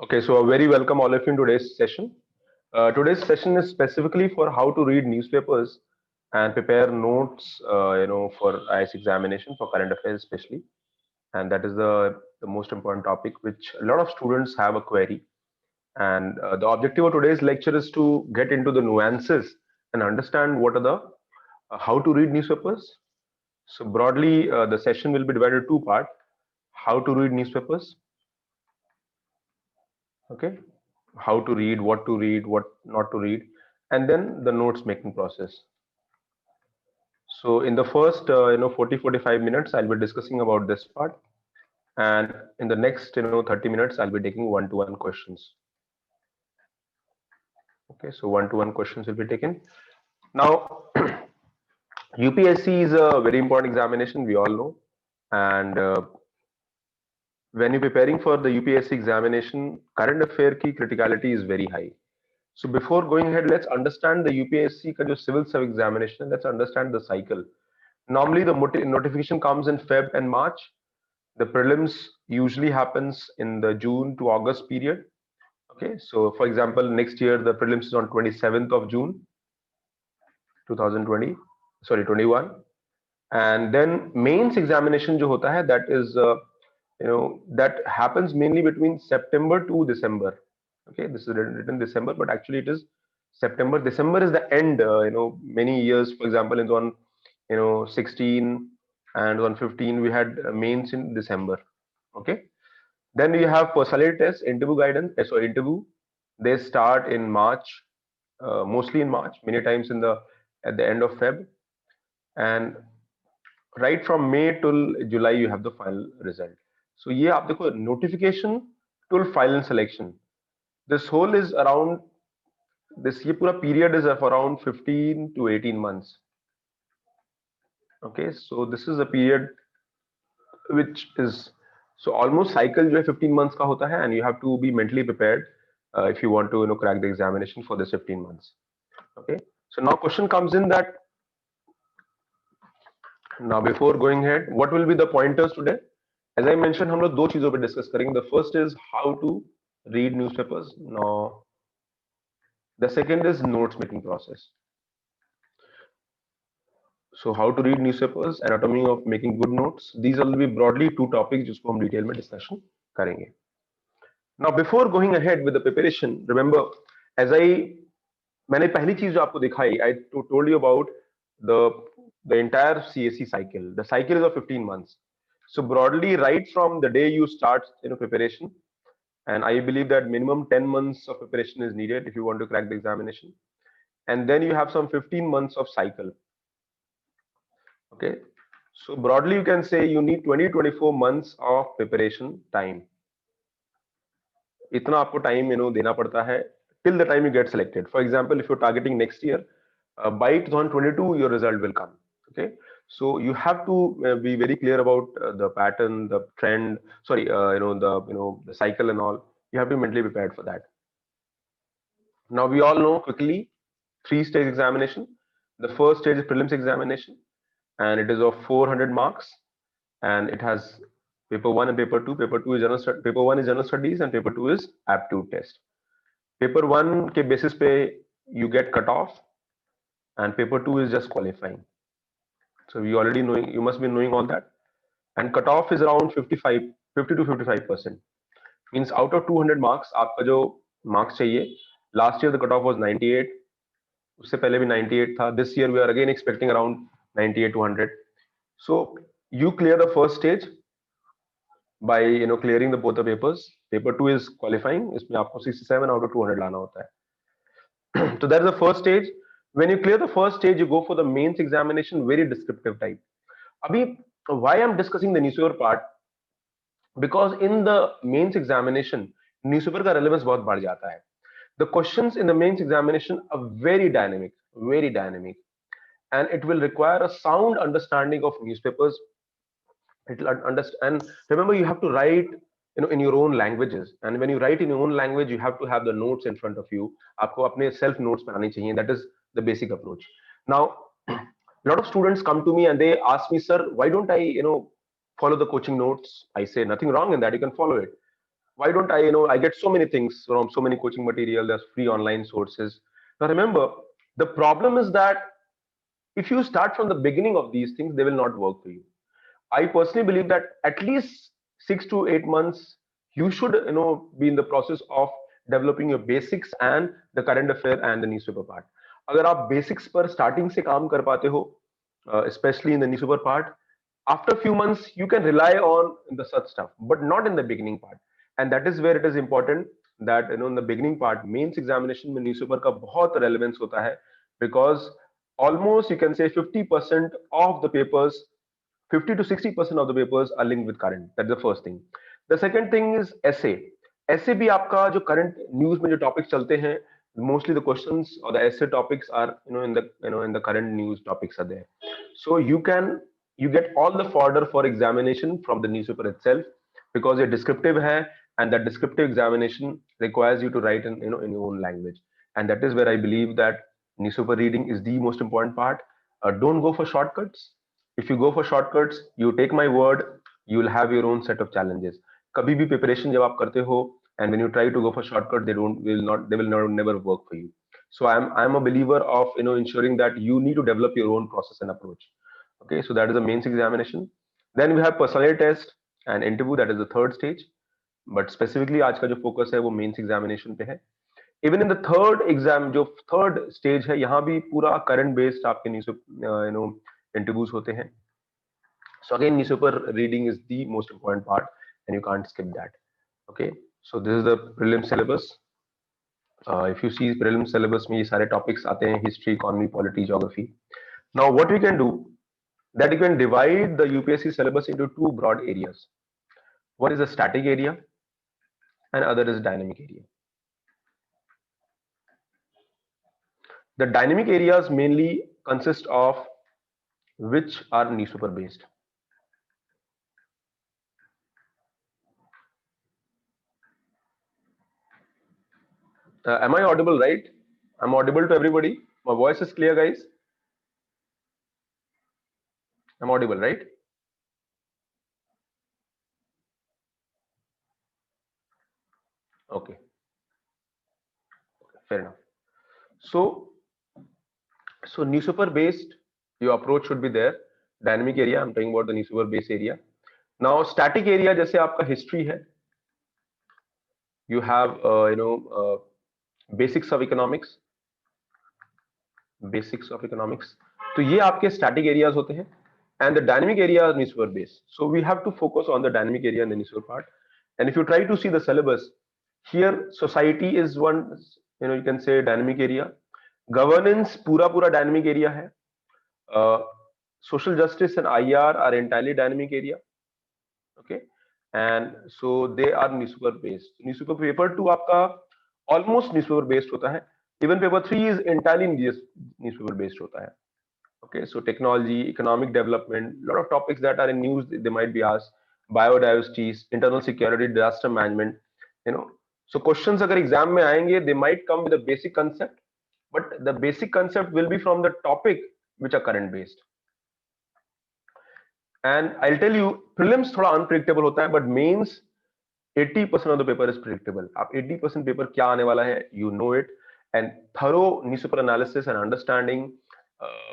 Okay, so a very welcome all of you in today's session. Today's session is specifically for how to read newspapers and prepare notes, for IS examination for current affairs especially. And that is the most important topic which a lot of students have a query. And the objective of today's lecture is to get into the nuances and understand what are the how to read newspapers. So broadly, the session will be divided into two parts: how to read newspapers, okay, how to read, what not to read, and then the notes making process. So in the first 40-45 minutes I'll be discussing about this part, and in the next 30 minutes I'll be taking one-to-one questions. Okay, so one-to-one questions will be taken now. UPSC is a very important examination, we all know, and when you're preparing for the UPSC examination, current affair ki criticality is very high. So before going ahead, let's understand the UPSC का जो civil service examination. Let's understand the cycle. Normally, the notification comes in Feb and March. The prelims usually happens in the June to August period. Okay, so for example, next year the prelims is on 27th of June, 2020. Sorry, 21. And then mains examination जो होता है, that is that happens mainly between September to December. Okay, this is written December, but actually it is September. December is the end. Many years, for example, in on 16 and on 15 we had mains in December. Okay, then we have personality test, interview guidance. So interview, they start in March, mostly in March, many times in the at the end of Feb, and right from May till July you have the final result. So ये आप देखो, notification till final selection, this whole is around this ये पूरा period is of around 15 to 18 months. Okay, so this is a period which is, so almost cycle जो है 15 months का होता है, and you have to be mentally prepared if you want to crack the examination for this 15 months. Okay, so now question comes in that now before going ahead, what will be the pointers today? As I mentioned, हम लोग दो चीजों पे discuss करेंगे. The first is how to read newspapers. Now the second is notes making process. So how to read newspapers, anatomy of making good notes. These will be broadly two topics जिसको हम detail में discussion करेंगे. Now before going ahead with the preparation, remember, as I मैंने पहली चीज जो आपको दिखाई, I told you about the the entire CSC cycle. The cycle is of 15 months. So broadly, right from the day you start preparation, and I believe that minimum 10 months of preparation is needed if you want to crack the examination, and then you have some 15 months of cycle. Okay, so broadly you can say you need 20-24 months of preparation time. इतना आपको time देना पड़ता है till the time you get selected. For example, if you're targeting next year, by 2022 your result will come. Okay, so you have to be very clear about the pattern, the trend, sorry, the cycle and all. You have to be mentally prepared for that. Now we all know quickly three-stage examination. The first stage is prelims examination, and it is of 400 marks, and it has paper 1 and paper 2. Paper 2 is paper 1 is general studies, and paper 2 is aptitude test. Paper 1 के basis पे you get cut off, and paper 2 is just qualifying. So you already knowing, you must be knowing all that. And cutoff is around 50 to 55%. Means out of 200 marks, आपका जो marks चाहिए, last year the cutoff was 98. उससे पहले भी 98 था. This year we are again expecting around 98 to 100. So you clear the first stage by clearing the both the papers. Paper 2 is qualifying. इसमें आपको 67 out of 200 लाना होता है. So that is the first stage. When you clear the first stage, you go for the mains examination, very descriptive type. Abhi, why I'm discussing the newspaper part? Because in the mains examination, newspaper का relevance बहुत बढ़ जाता है. The questions in the mains examination are very dynamic, and it will require a sound understanding of newspapers. It will understand. And remember, you have to write in your own languages, and when you write in your own language you have to have the notes in front of you. आपको अपने self notes बनानी चाहिए. That is the basic approach. Now a lot of students come to me and they ask me, sir, why don't I follow the coaching notes? I say nothing wrong in that, you can follow it, why don't I, I get so many things from so many coaching material, there's free online sources. Now remember, the problem is that if you start from the beginning of these things, they will not work for you. I personally believe that at least 6 to 8 months you should, be in the process of developing your basics and the current affair and the newspaper part. अगर आप basics पर starting से काम कर पाते हो, especially in the newspaper part, after a few months you can rely on the such stuff, but not in the beginning part. And that is where it is important that, in the beginning part, mains examination में newspaper का बहुत relevance होता है, because almost you can say 50% of the papers, 50 to 60% of the papers are linked with current. That's the first thing. The second thing is essay. Essay भी आपका जो current news में जो topics चलते हैं, mostly the questions or the essay topics are, in the current news topics are there. So you get all the fodder for examination from the newspaper itself, because ये descriptive है, and that descriptive examination requires you to write in your own language. And that is where I believe that newspaper reading is the most important part. Don't go for shortcuts. If you go for shortcuts, you take my word, you will have your own set of challenges. कभी भी preparation जब आप करते हो, and when you try to go for shortcut, they will never work for you. So I'm a believer of, ensuring that you need to develop your own process and approach. Okay, so that is the mains examination. Then we have personality test and interview, that is the third stage. But specifically आज का जो focus है वो mains examination पे है. Even in the third exam, जो third stage है, यहाँ भी पूरा करंट बेस्ड आपके न्यूज इंटरव्यूज होते हैं. So again, newspaper reading is the most important part, and you can't skip that. Okay, so this is the prelim syllabus. If you see prelim syllabus में ये सारे topics आते हैं: history, economy, polity, geography. Now what we can do, that you can divide the UPSC syllabus into two broad areas. One is the static area and other is dynamic area. The dynamic areas mainly consist of which are newspaper based. Am I audible, right? I'm audible to everybody. My voice is clear, guys. I'm audible, right? Okay. Fair enough. So newspaper based, your approach should be there. Dynamic area, I'm talking about the newspaper based area. Now static area, जैसे आपका history है, you have basics of economics. तो ये आपके static areas होते हैं, and the dynamic area is newspaper based. So we have to focus on the dynamic area and the newspaper part. And if you try to see the syllabus, here society is one, you can say dynamic area. Governance पूरा dynamic area है. Social justice and IR are entirely dynamic area. Okay, and so they are newspaper based. Newspaper paper 2 आपका almost newspaper based होता है. Even paper 3 is entirely newspaper based होता है. Okay, so technology, economic development, lot of topics that are in news, they might be asked. Biodiversity, internal security, disaster management, so questions अगर exam में आएंगे, they might come with a basic concept, but the basic concept will be from the topic which are current based. And I'll tell you, prelims थोड़ा unpredictable होता है, but mains 80% of the paper is predictable. आप 80% paper क्या आने वाला है, you know it, and thorough newspaper analysis and understanding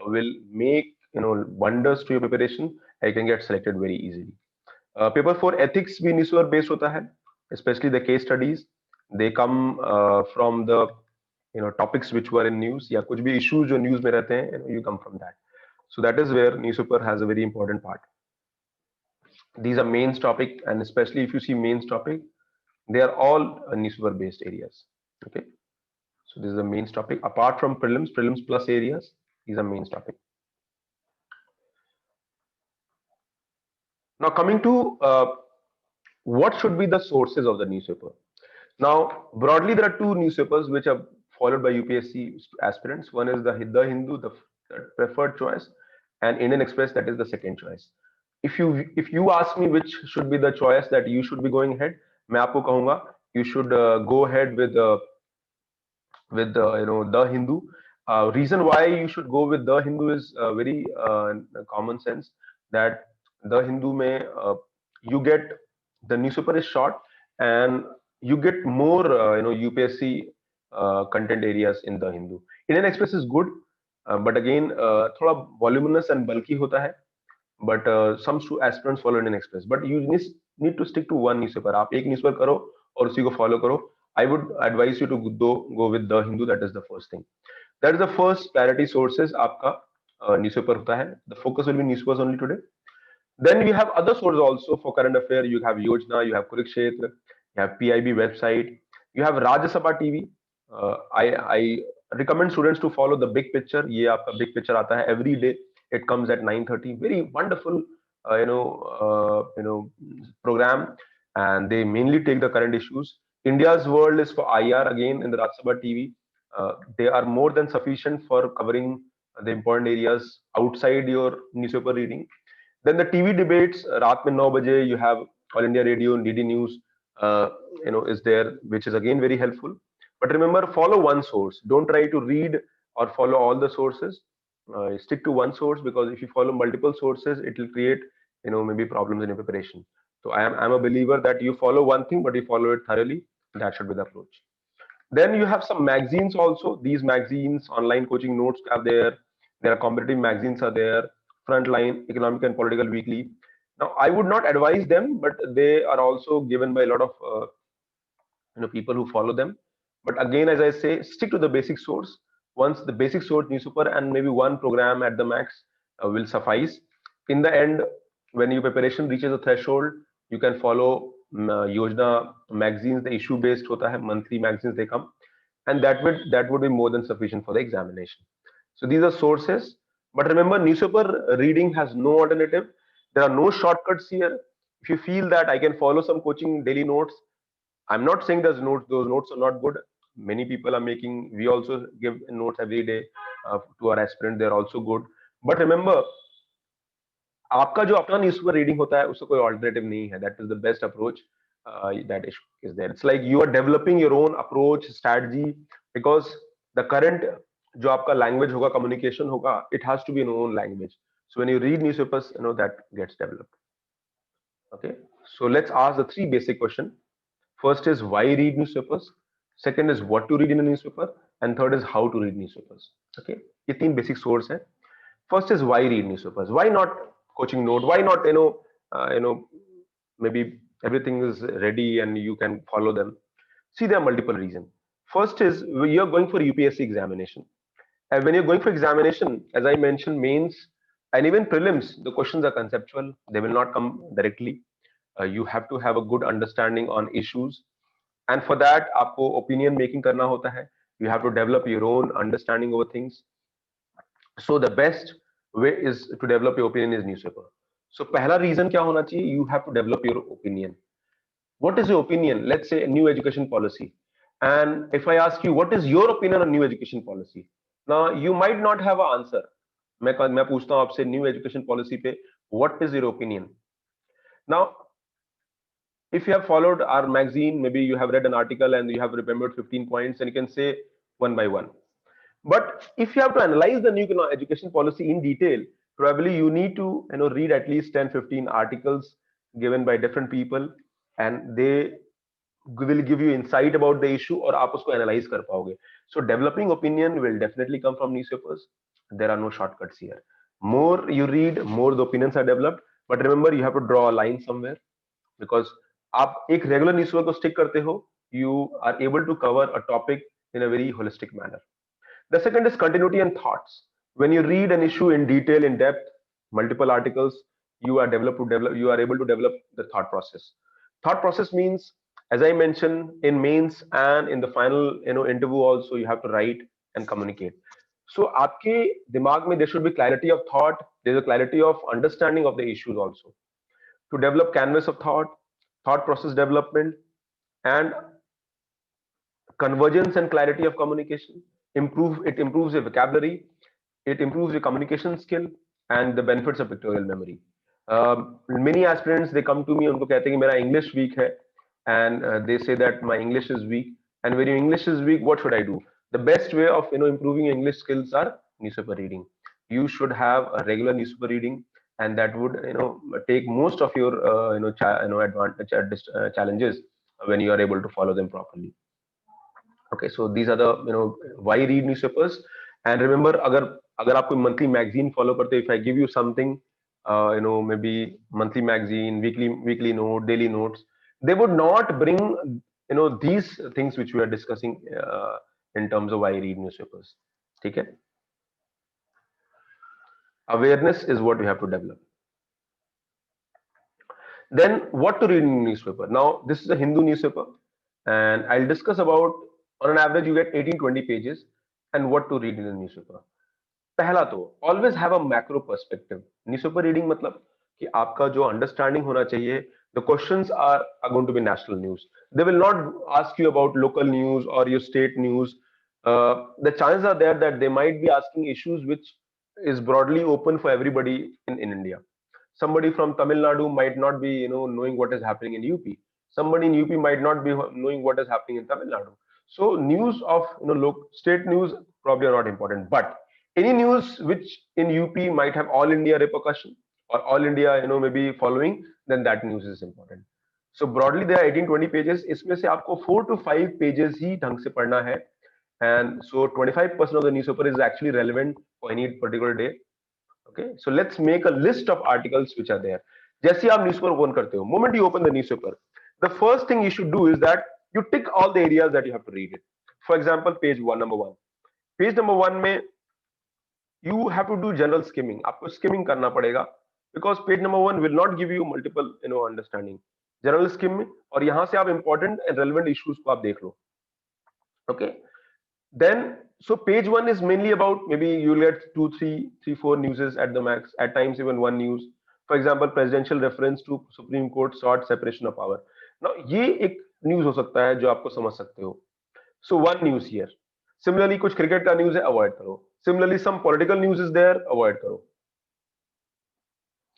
will make wonders to your preparation. I can get selected very easily. Paper 4 ethics भी newspaper based होता है, especially the case studies. They come from the topics which were in news, या कुछ भी issues जो news में रहते हैं, you come from that. So that is where newspaper has a very important part. These are mains topic, and especially if you see mains topic, they are all newspaper based areas. Okay, so this is the mains topic. Apart from prelims plus areas, these are mains topic. Now coming to what should be the sources of the newspaper. Now broadly there are two newspapers which are followed by UPSC aspirants. One is the Hindu, the preferred choice, and Indian Express, that is the second choice. If you ask me which should be the choice that you should be going ahead, मैं आपको कहूँगा you should go ahead with the Hindu. Reason why you should go with the Hindu is very common sense, that the Hindu में you get, the newspaper is short, and you get more UPSC content areas in the Hindu. Indian Express is good, but again थोड़ा voluminous and bulky होता है. But some aspirants follow Indian Express. But you need to stick to one newspaper. आप एक newspaper करो और उसी को follow करो. I would advise you to go with the Hindu. That is the first thing. That is the first priority sources आपका newspaper होता है. The focus will be newspapers only today. Then we have other sources also for current affair. You have Yojana, you have Kurukshetra, you have PIB website, you have Rajya Sabha TV. I recommend students to follow the big picture. ये आपका big picture आता है every day. It comes at 9:30. Very wonderful, program, and they mainly take the current issues. India's World is for IR again in the Rajya Sabha TV. They are more than sufficient for covering the important areas outside your newspaper reading. Then the TV debates, रात में 9 बजे you have All India Radio, DD News, is there, which is again very helpful. But remember, follow one source. Don't try to read or follow all the sources. Stick to one source, because if you follow multiple sources, it will create maybe problems in your preparation. So I'm a believer that you follow one thing, but you follow it thoroughly. That should be the approach. Then you have some magazines also. These magazines, online coaching notes are there. There are competitive magazines are there. Frontline, Economic and Political Weekly. Now, I would not advise them, but they are also given by a lot of people who follow them. But again, as I say, stick to the basic source. Once the basic source newspaper and maybe one program at the max will suffice. In the end, when your preparation reaches a threshold, you can follow Yojana magazines. The issue based hota hai, monthly magazines they come, and that would be more than sufficient for the examination. So these are sources. But remember, newspaper reading has no alternative. There are no shortcuts here. If you feel that I can follow some coaching daily notes, I'm not saying those notes are not good. Many people are making. We also give notes every day to our aspirant. They're also good. But remember, आपका जो अपना newspaper reading होता है उसका कोई alternative नहीं है. That is the best approach that is there. It's like you are developing your own approach strategy, because the current जो आपका लैंग्वेज होगा, कम्युनिकेशन होगा, it has to be in own language. So when you read newspapers, that gets developed. Okay, so let's ask the three basic questions. First is why read newspapers, second is what to read in a newspaper, and third is how to read newspapers. Okay, ये तीन basic source है. First is why read newspapers. Why not coaching note? Why not maybe everything is ready and you can follow them? See, there are multiple reasons. First is you're going for UPSC examination, and when you're going for examination, as I mentioned, mains and even prelims, the questions are conceptual. They will not come directly. You have to have a good understanding on issues, and for that आपको opinion making करना होता है. You have to develop your own understanding over things. So the best way is to develop your opinion is newspaper. So पहला reason क्या होना चाहिए? You have to develop your opinion. What is your opinion? Let's say a new education policy. And if I ask you, what is your opinion on new education policy? Now you might not have an answer. मैं पूछता हूँ आपसे new education policy पे, what is your opinion? Now, if you have followed our magazine, maybe you have read an article and you have remembered 15 points and you can say one by one. But if you have to analyze the new education policy in detail, probably you need to read at least 10-15 articles given by different people, and they will give you insight about the issue और आप उसको analyze कर पाओगे. So developing opinion will definitely come from newspapers. There are no shortcuts here. More you read, more the opinions are developed. But remember, you have to draw a line somewhere, because आप एक regular newspaper को stick करते हो, you are able to cover a topic in a very holistic manner. The second is continuity and thoughts. When you read an issue in detail, in depth, multiple articles, you are able to develop the thought process. Thought process means, as I mentioned, in mains and in the final interview also, you have to write and communicate. So आपके दिमाग में there should be clarity of thought. There's a clarity of understanding of the issues also. To develop canvas of thought process development, and convergence and clarity of communication. It improves your vocabulary, it improves your communication skill, and the benefits of pictorial memory. Many aspirants, they come to me, उनको कहते हैं कि मेरा English weak है, and they say that my English is weak. And when your English is weak, what should I do? The best way of improving your English skills are newspaper reading. You should have a regular newspaper reading, and that would take most of your challenges when you are able to follow them properly. Okay, so these are the why read newspapers. And remember, अगर आप कोई monthly magazine follow करते हो, if I give you something, maybe monthly magazine, weekly note, daily notes, they would not bring these things which we are discussing in terms of why read newspapers. ठीक है? Awareness is what we have to develop. Then what to read in newspaper? Now this is a Hindu newspaper, and I'll discuss about, on an average you get 18-20 pages, and what to read in a newspaper. पहला तो always have a macro perspective. Newspaper reading मतलब कि आपका जो understanding होना चाहिए, the questions are going to be national news. They will not ask you about local news or your state news. The chances are there that they might be asking issues which is broadly open for everybody in India. Somebody from Tamil Nadu might not be knowing what is happening in UP. Somebody in UP might not be knowing what is happening in Tamil Nadu. So news of state news probably are not important, but any news which in UP might have all India repercussion or all India maybe following, then that news is important. So broadly there are 18-20 pages. इसमें से आपको 4 to 5 pages ही ढंग से पढ़ना है, and so 25% of the newspaper is actually relevant for any particular day. Okay, so let's make a list of articles which are there. जैसे आप newspaper open करते हो, moment you open the newspaper, the first thing you should do is that you tick all the areas that you have to read it. For example, page 1, number 1. Page number 1 में you have to do general skimming. आपको skimming करना पड़ेगा, because page number 1 will not give you multiple understanding. General skim, और यहाँ से आप important and relevant issues को आप देख लो. Okay, then so page 1 is mainly about, maybe you'll get 2, 3, 4 newses at the max, at times even one news. For example, presidential reference to Supreme Court sought separation of power. Now ये एक news हो सकता है जो आपको समझ सकते हो. So one news here. Similarly, कुछ cricket का news है, avoid करो. Similarly, some political news is there, avoid करो.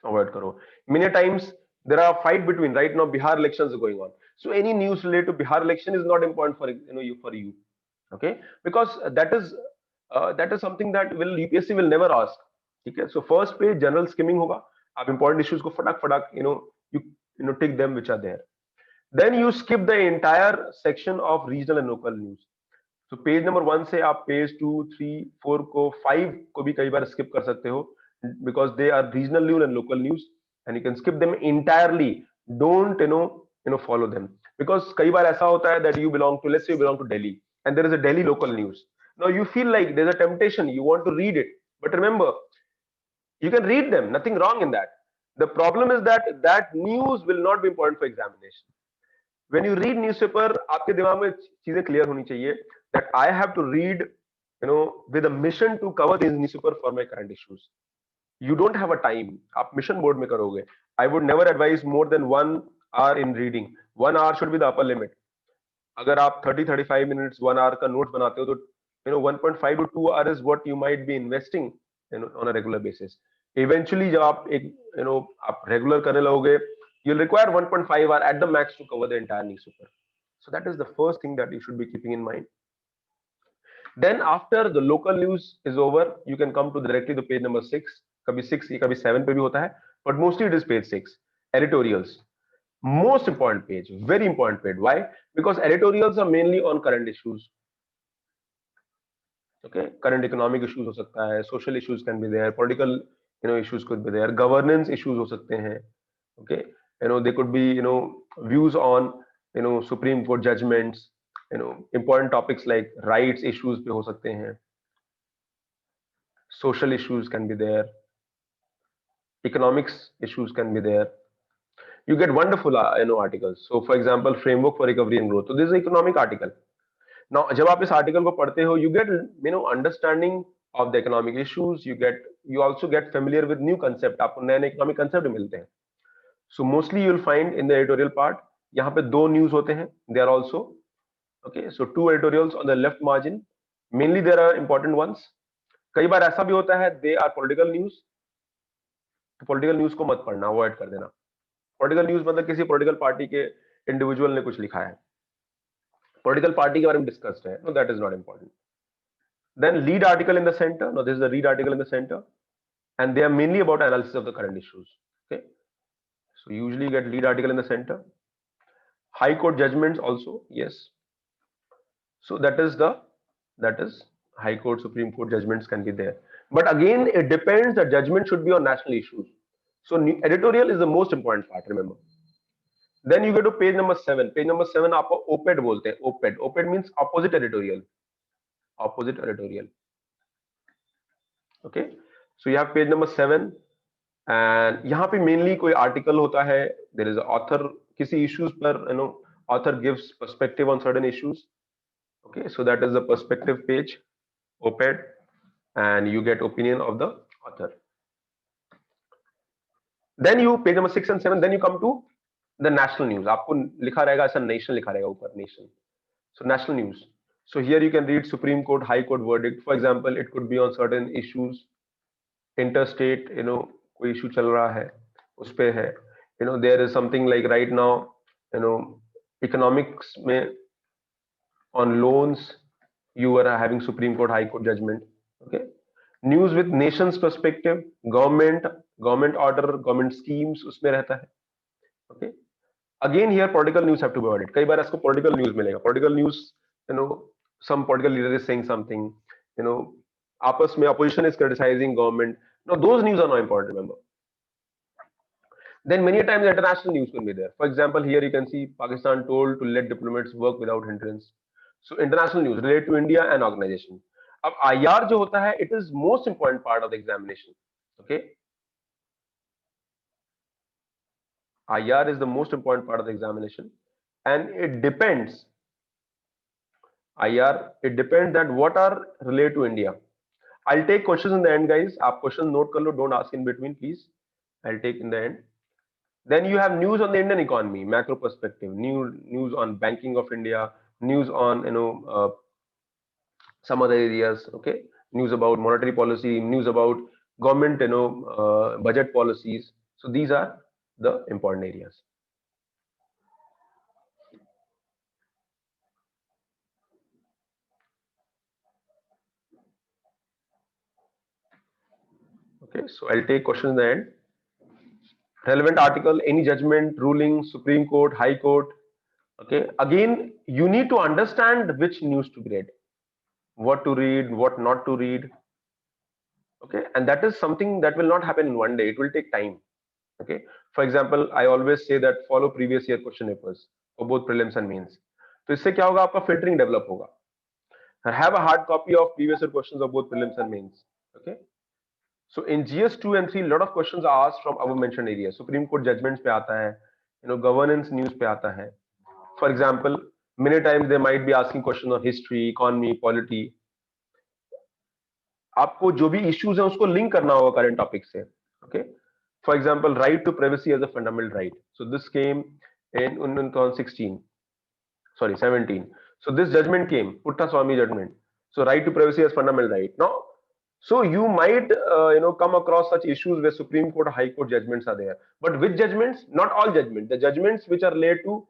Avoid करो. Many times there are fight between, right now Bihar elections are going on. So any news related to Bihar election is not important for you. Okay, because that is something that UPSC will never ask. Okay, so first page general skimming होगा, आप important issues को फटाक you tick them which are there. Then you skip the entire section of regional and local news. So page number 1 से आप page 2, 3, 4 को 5 को भी कई बार skip कर सकते हो, because they are regional news and local news, and you can skip them entirely. Don't follow them, because कई बार ऐसा होता है that you belong to, let's say you belong to Delhi, and there is a Delhi local news. Now you feel like there's a temptation, you want to read it, but remember, you can read them, nothing wrong in that. The problem is that news will not be important for examination. When you read newspaper, आपके दिमाग में चीजें clear होनी चाहिए that I have to read with a mission to cover this newspaper for my current issues. You don't have a time, आप mission mode में करोगे. I would never advise more than 1 hour in reading. 1 hour should be the upper limit. अगर आप 30-35 minutes 1 hour का notes बनाते हो तो 1.5 to 2 hours is what you might be investing on a regular basis. Eventually जब आप एक आप regular करने लगोगे, you'll require 1.5 hour at the max to cover the entire newspaper. So that is the first thing that you should be keeping in mind. Then after the local news is over, you can come to directly to page number 6. कभी 6 कभी 7 पे भी होता है, but mostly it is page 6. Editorials. Most important page, very important page. Why? Because editorials are mainly on current issues. Okay, current economic issues हो सकता है, social issues can be there, political issues could be there, governance issues हो सकते हैं. Okay, they could be views on Supreme Court judgments, important topics like rights issues पे हो सकते हैं, social issues can be there, economics issues can be there. You get wonderful articles. So for example, framework for recovery and growth. So this is an economic article. Now जब आप इस article को पढ़ते हो, you get understanding of the economic issues. You also get familiar with new concept. आपको नए economic concept मिलते हैं. So mostly you'll find in the editorial part, यहाँ पे 2 news होते हैं. They are also okay. So 2 editorials on the left margin. Mainly there are important ones. कई बार ऐसा भी होता है they are political news. तो political news को मत पढ़ना, avoid कर देना. Political news मतलब किसी political party के individual ने कुछ लिखा है, political party के बारे में discussed है, no, that is not important. Then lead article in the center. Now this is the lead article in the center, and they are mainly about analysis of the current issues. Okay, so usually you get lead article in the center. High court judgments also, yes. So that is High Court, Supreme Court judgments can be there. But again, it depends. The judgment should be on national issues. So editorial is the most important part. Remember. Then you go to page number 7. Page number 7 आपको op-ed बोलते हैं. Op-ed. Op-ed means opposite editorial. Opposite editorial. Okay. So you have page number 7. And यहाँ पे mainly कोई article होता है. There is an author किसी issues पर author gives perspective on certain issues. Okay. So that is the perspective page. Op-ed. And you get opinion of the author. Then you page number 6 and 7. Then you come to the national news. आपको लिखा रहेगा ऐसा nation लिखा रहेगा ऊपर nation. So national news. So here you can read Supreme Court, High Court verdict. For example, it could be on certain issues, interstate, कोई issue चल रहा है, उस पे है. There is something like right now, economics में on loans, you are having Supreme Court, High Court judgment. Okay. News with nation's perspective, government order, government schemes उसमें रहता है. Okay. Again here political news have to be avoided. कई बार इसको political news मिलेगा. Political news, some political leader is saying something, आपस में opposition is criticizing government. Now those news are not important, remember. Then many times international news will be there. For example, here you can see Pakistan told to let diplomats work without hindrance. So international news related to India and organization. अब IR जो होता है, it is most important part of the examination. Okay. IR is the most important part of the examination, and it depends. IR, it depends that what are related to India. I'll take questions in the end, guys. आप question note कर लो, don't ask in between, please. I'll take in the end. Then you have news on the Indian economy, macro perspective, news on banking of India, news on some other areas. Okay, news about monetary policy, news about government, budget policies. So these are the important areas. Okay, so I'll take questions in the end. Relevant article, any judgment, ruling, Supreme Court, High Court. Okay, again, you need to understand which news to read, what to read, what not to read. Okay, and that is something that will not happen in one day. It will take time. Okay, for example, I always say that follow previous year question papers for both prelims and mains. तो इससे क्या होगा, आपका filtering develop होगा. Have a hard copy of previous year questions of both prelims and mains. Okay. So in GS 2 and 3, a lot of questions are asked from above mentioned areas. Supreme Court judgments पे आता है, governance news पे आता है. For example, many times they might be asking questions on history, economy, polity. आपको जो भी issues हैं उसको link करना होगा current topic से. Okay. For example, right to privacy as a fundamental right. So this came in 2016, sorry 17. So this judgment came, Puttaswamy judgment. So right to privacy as fundamental right. Now, so you might come across such issues where Supreme Court, High Court judgments are there. But which judgments? Not all judgments. The judgments which are related to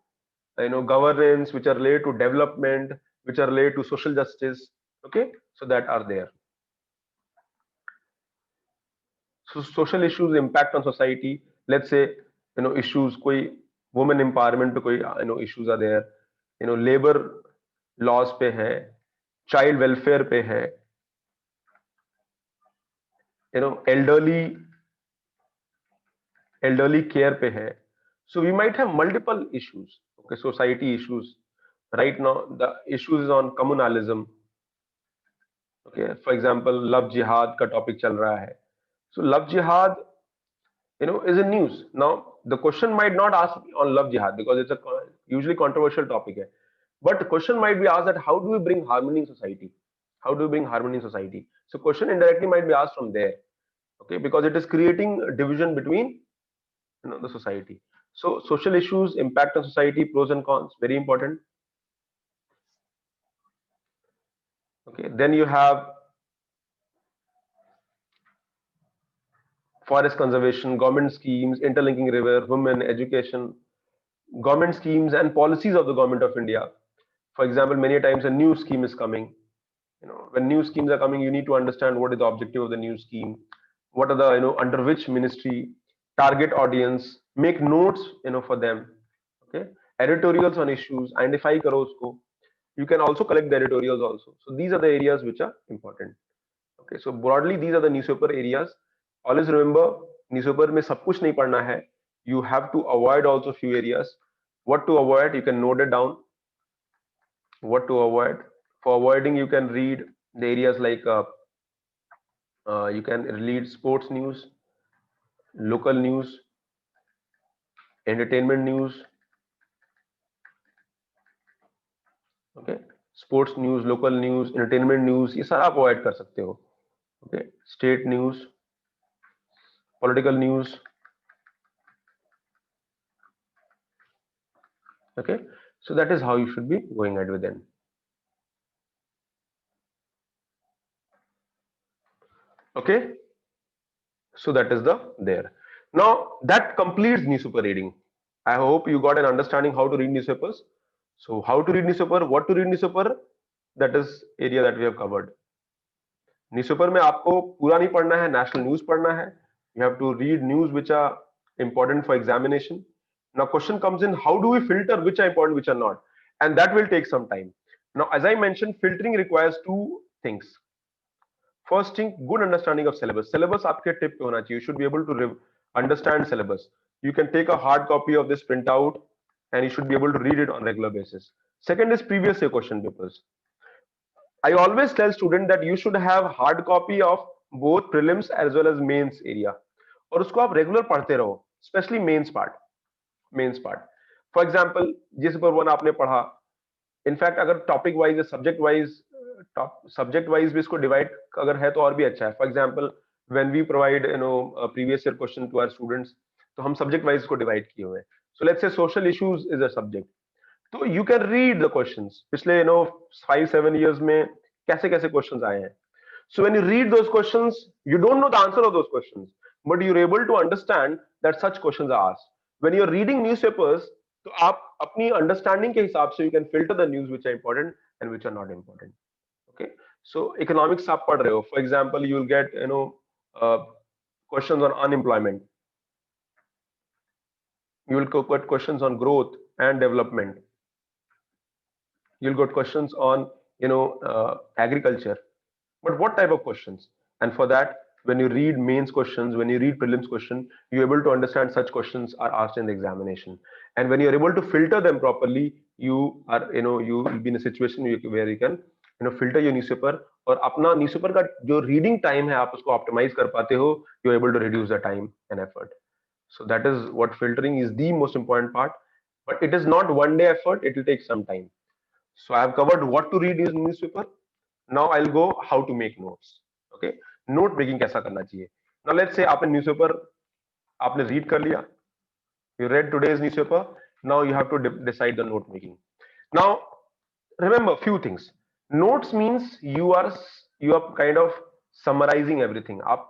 governance, which are related to development, which are related to social justice. Okay, so that are there. So social issues impact on society. Let's say issues, koi women empowerment पे koi issues are there. Labor laws पे है, child welfare पे है. Elderly care पे है. So we might have multiple issues. Okay, society issues. Right now, the issues is on communalism. Okay, for example, love jihad का topic चल रहा है. So love jihad, is in news. Now the question might not ask on love jihad because it's a usually controversial topic. Hai. But the question might be asked that how do we bring harmony in society? How do we bring harmony in society? So question indirectly might be asked from there. Okay, because it is creating a division between the society. So social issues, impact on society, pros and cons, very important. Okay, then you have forest conservation, government schemes, interlinking river, women, education, government schemes and policies of the government of India. For example, many times a new scheme is coming. When new schemes are coming, you need to understand what is the objective of the new scheme, what are the under which ministry, target audience, make notes for them. Okay, editorials on issues, identify करो उसको. You can also collect the editorials also. So these are the areas which are important. Okay, so broadly these are the newspaper areas. Always remember, newspaper में सब कुछ नहीं पढ़ना है. You have to avoid also few areas. What to avoid? You can note it down. What to avoid? For avoiding, you can read the areas like you can read sports news, local news, entertainment news. Okay, sports news, local news, entertainment news, ये सारा आप avoid कर सकते हो. Okay, state news, political news. Okay, so that is how you should be going ahead with them. Okay, so that is the there. Now that completes newspaper reading. I hope you got an understanding how to read newspapers. So how to read newspaper, what to read newspaper, that is area that we have covered. Newspaper में आपको पूरा नहीं पढ़ना है, national news पढ़ना है. You have to read news which are important for examination. Now question comes in, how do we filter which are important, which are not, and that will take some time. Now as I mentioned, filtering requires two things. First thing, good understanding of syllabus. Syllabus आपके tip पे होना चाहिए. You should be able to understand syllabus. You can take a hard copy of this printout and you should be able to read it on regular basis. Second is previous year question papers. I always tell student that you should have hard copy of both prelims as well as mains area, और उसको आप regular पढ़ते रहो, specially mains part. For example जिस paper one आपने पढ़ा, in fact अगर topic wise या सब्जेक्ट वाइज भी इसको डिवाइड अगर है तो और भी अच्छा है. For example when we provide previous year question to our students, तो हम सब्जेक्ट वाइज इसको डिवाइड किए हुए हैं. So let's say social issues is a subject, तो you can read the questions पिछले 5-7 इयर्स में कैसे कैसे क्वेश्चंस आए हैं. So when you read those questions, you don't know the answer of those questions, but you are able to understand that such questions are asked. When you are reading newspapers, तो आप अपनी understanding के हिसाब से you can filter the news which are important and which are not important. Okay, so economics आप पढ़ रहे हो, for example you will get questions on unemployment, you will get questions on growth and development, you'll get questions on agriculture, but what type of questions? And for that, when you read mains questions, when you read prelims question, you're able to understand such questions are asked in the examination. And when you're able to filter them properly, you are you will be in a situation where you can filter your newspaper, और अपना newspaper का जो reading time है आप उसको optimise कर पाते हो. You are able to reduce the time and effort. So that is what filtering is, the most important part, but it is not one day effort, it will take some time. So I have covered what to read in newspaper. Now I'll go how to make notes. Okay, note making कैसा करना चाहिए. Now let's say आपने newspaper आपने read कर लिया, you read today's newspaper, now you have to decide the note making. Now remember few things. Notes means you are kind of summarizing everything. आप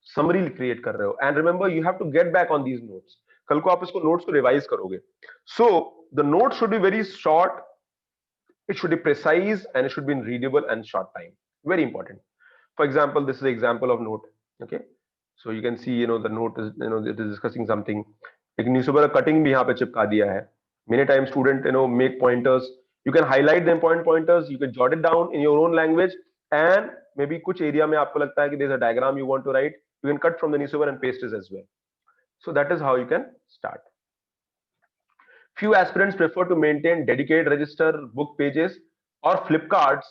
summary create कर रहे हो, and remember you have to get back on these notes. कल को आप इसको notes को revise करोगे. So the note should be very short, it should be precise, and it should be in readable and short time. Very important. For example, this is an example of note. Okay, so you can see the note is it is discussing something. एक newspaper cutting भी यहाँ पे चिपका दिया है. Many times student make pointers. You can highlight the important pointers, you can jot it down in your own language, and maybe कुछ area में आपको लगता है कि there's a diagram you want to write, you can cut from the newspaper and paste it as well. So that is how you can start. Few aspirants prefer to maintain dedicated register, book pages or flip cards.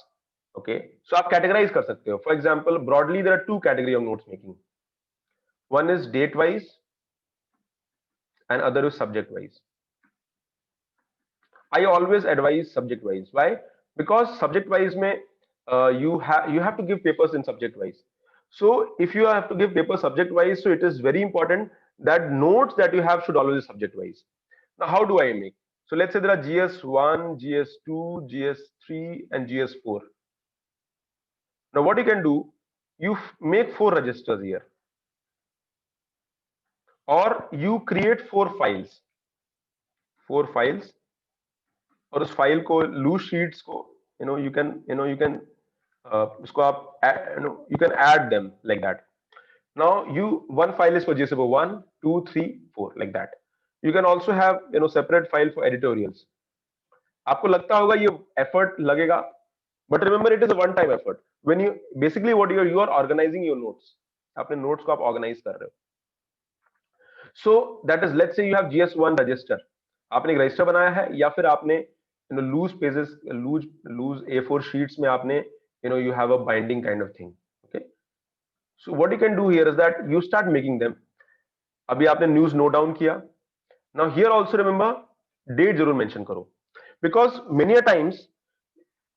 Okay, so आप categorize कर सकते हो. For example, broadly there are two category of notes making. One is date wise and other is subject wise. I always advise subject wise. Why? Because subject wise में you have to give papers in subject wise. So if you have to give paper subject wise, so it is very important that notes that you have should always be subject wise. Now how do I make? So let's say there are GS1, GS2, GS3 and GS4. Now what you can do, you make 4 registers here, or you create 4 files. 4 files, और उस file को loose sheets को you can उसको आप you can add them like that. Now one file is for GS1, 2, 3, 4 like that. You can also have separate file for editorials. आपको लगता होगा ये एफर्ट लगेगा, but remember it is a one time effort. When you basically what you are organizing your notes, अपने notes को आप organize कर रहे हो. So that is, let's say you have GS1 register, आपने एक रजिस्टर बनाया है, या फिर आपने loose pages, loose loose A4 sheets में आपने you have a binding kind of thing. Okay, so what you can do here is that you start making them. अभी आपने न्यूज नोट डाउन किया. Now here also remember date जरूर mention करो, because many a times